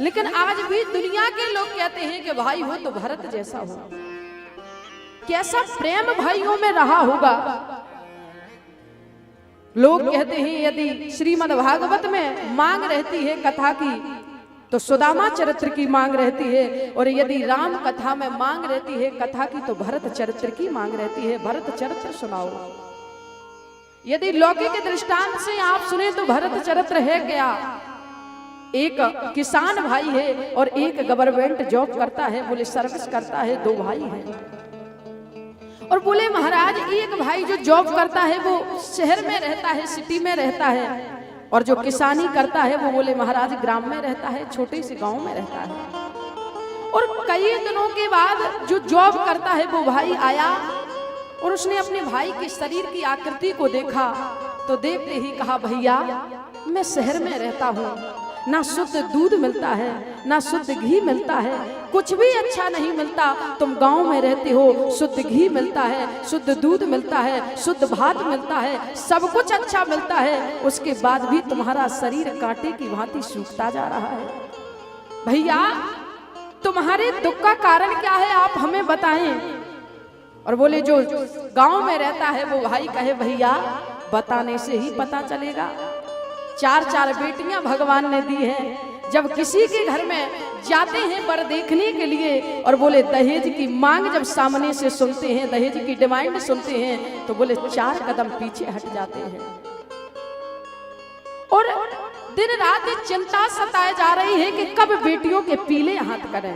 लेकिन आज भी दुनिया के लोग कहते हैं कि भाई हो तो भरत जैसा हो। कैसा प्रेम भाइयों में रहा होगा। लोग कहते हैं यदि श्रीमद् भागवत में मांग रहती है कथा की तो सुदामा चरित्र की मांग रहती है, और यदि राम कथा में मांग रहती है कथा की तो भरत चरित्र की मांग रहती है। भरत चरित्र सुनाओ। यदि लौकिक दृष्टांत से आप सुने तो भरत चरित्र है क्या? एक किसान भाई है और एक गवर्नमेंट जॉब करता है, बोले सर्विस करता है, दो भाई हैं। और बोले महाराज एक भाई जो जॉब करता है वो शहर में रहता है, सिटी में रहता है, और जो किसानी करता है वो बोले महाराज ग्राम में रहता है, छोटे से गांव में रहता है। और कई दिनों के बाद जो जॉब करता है वो भाई आया और उसने अपने भाई के शरीर की आकृति को देखा तो देखते ही कहा भैया मैं शहर में रहता हूँ, ना शुद्ध दूध मिलता है, ना शुद्ध घी मिलता है, कुछ भी अच्छा नहीं मिलता। तुम गांव में रहते हो, शुद्ध घी मिलता है, शुद्ध दूध मिलता है, शुद्ध भात मिलता है, सब कुछ अच्छा मिलता है, उसके बाद भी तुम्हारा शरीर कांटे की भांति सूखता जा रहा है। भैया तुम्हारे दुख का कारण क्या है, आप हमें बताएं। और बोले जो गांव में रहता है वो भाई कहे भैया बताने से ही पता चलेगा। चार चार बेटियां भगवान ने दी हैं। जब किसी के घर में जाते हैं वर देखने के लिए और बोले दहेज की मांग जब सामने से सुनते हैं, दहेज की डिमांड सुनते हैं तो बोले 4 कदम पीछे हट जाते हैं। और दिन रात चिंता सताए जा रही है कि कब बेटियों के पीले हाथ करें।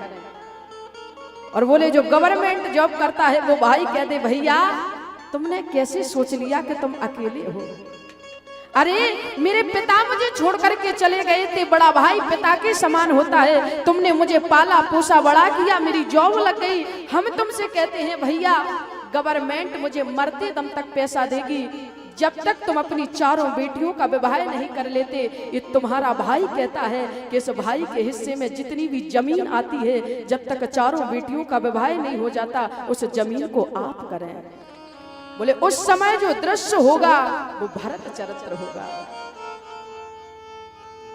और बोले जो गवर्नमेंट जॉब करता है वो भाई कह दे भैया तुमने कैसे सोच लिया कि तुम अकेले हो। अरे मेरे पिता मुझे छोड़ करके चले गए थे, बड़ा भाई पिता के समान होता है, तुमने मुझे पाला पोसा बड़ा किया, मेरी जॉब लग गई। हम तुमसे कहते हैं भैया गवर्नमेंट मुझे मरते दम तक पैसा देगी, जब तक तुम अपनी 4 बेटियों का विवाह नहीं कर लेते। ये तुम्हारा भाई कहता है कि इस भाई के हिस्से में जितनी भी जमीन आती है जब तक 4 बेटियों का विवाह नहीं हो जाता उस जमीन को आप करें। बोले उस समय जो दृश्य होगा वो भरत चरित्र होगा।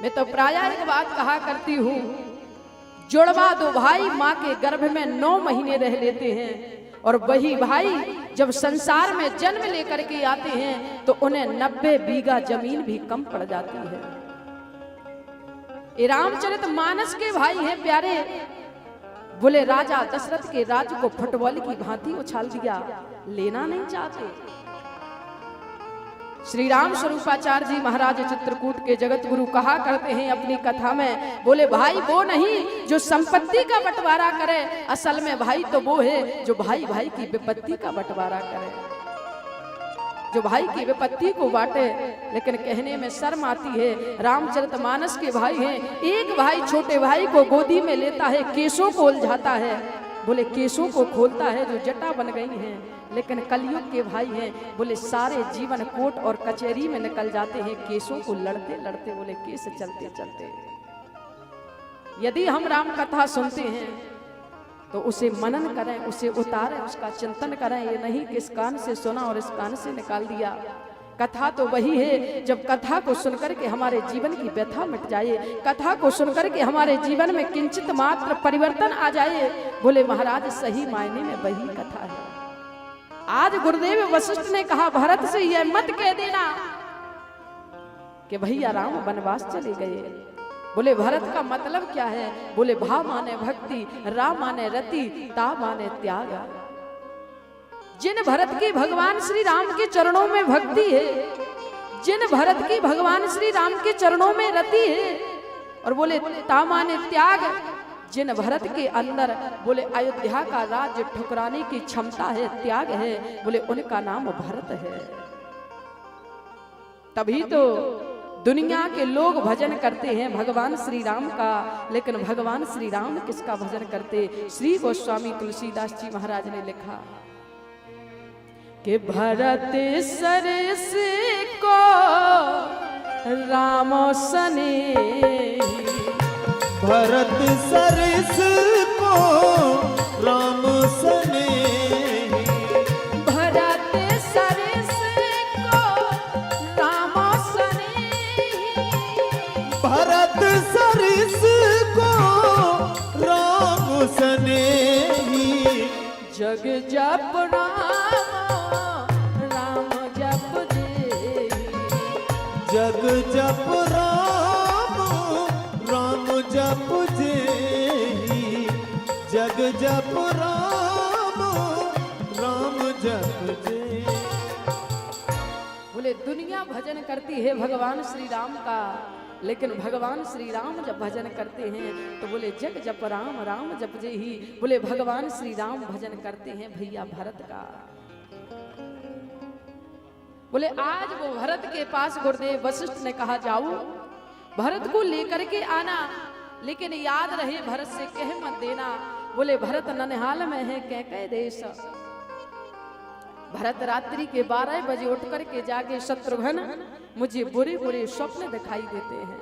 मैं तो प्राय एक बात कहा करती हूँ, जुड़वा 2 भाई माँ के गर्भ में 9 महीने रह लेते हैं और वही भाई जब संसार में जन्म लेकर के आते हैं तो उन्हें 90 बीघा जमीन भी कम पड़ जाती है। ये रामचरित मानस के भाई हैं प्यारे। बोले राजा दशरथ के राज को फुटबॉल की भांति उछाल दिया, लेना नहीं चाहते। श्री राम स्वरूपाचार्य जी महाराज चित्रकूट के जगत गुरु कहा करते हैं अपनी कथा में, बोले भाई वो नहीं जो संपत्ति का बंटवारा करे, असल में भाई तो वो है जो भाई भाई की विपत्ति का बंटवारा करे, जो भाई की विपत्ति को बांटे। लेकिन कहने में शर्म आती है, रामचरितमानस के भाई हैं। एक भाई छोटे भाई को गोदी में लेता है, केसों को उलझाता है, बोले केसों को खोलता है जो जटा बन गई हैं। लेकिन कलयुग के भाई हैं, बोले सारे जीवन कोर्ट और कचहरी में निकल जाते हैं, केसों को लड़ते लड़ते, बोले केस चलते चलते। यदि हम राम कथा सुनते हैं तो उसे मनन करें, उसे उतारें, उसका चिंतन करें। ये नहीं कि इस कान से सुना और इस कान से निकाल दिया। कथा तो वही है जब कथा को सुनकर के हमारे जीवन की व्यथा मिट जाए, कथा को सुनकर के हमारे जीवन में किंचित मात्र परिवर्तन आ जाए। बोले महाराज सही मायने में वही कथा है। आज गुरुदेव वशिष्ठ ने कहा भरत से यह मत कह देना कि भैया राम वनवास चले गए। बोले भरत का मतलब क्या है? बोले भा माने भक्ति, रा माने रति, ता माने त्याग। जिन भरत की भगवान श्री राम के चरणों में भक्ति है, जिन भरत की भगवान श्री राम के चरणों में रति है, और बोले ता माने त्याग, जिन भरत के अंदर बोले अयोध्या का राज्य ठुकराने की क्षमता है, त्याग है, बोले उनका नाम भरत है। तभी तो दुनिया के लोग भजन करते हैं भगवान श्री राम का, लेकिन भगवान श्री राम किसका भजन करते? श्री गोस्वामी तुलसीदास जी महाराज ने लिखा कि भरत सरस को राम सने, भरत सरस को राम सने, भरत सरस को राम सने, भरत सरस को जग जप राम राम जप जे जग जप राम राम जप जेहि जग जप राम राम जप जेहि। बोले दुनिया भजन करती है भगवान श्री राम का, लेकिन भगवान श्री राम जब भजन करते हैं तो बोले जग जप राम राम जप जे ही। बोले भगवान श्री राम भजन करते हैं भैया भरत का। बोले आज वो भरत के पास गुरुदेव वशिष्ठ ने कहा जाओ भरत को लेकर के आना, लेकिन याद रहे भरत से कह मत देना। बोले भरत ननिहाल में है कैकय देश। भरत रात्रि के 12 बजे उठ करके जाके शत्रुघ्न मुझे बुरे बुरे स्वप्न दिखाई देते हैं।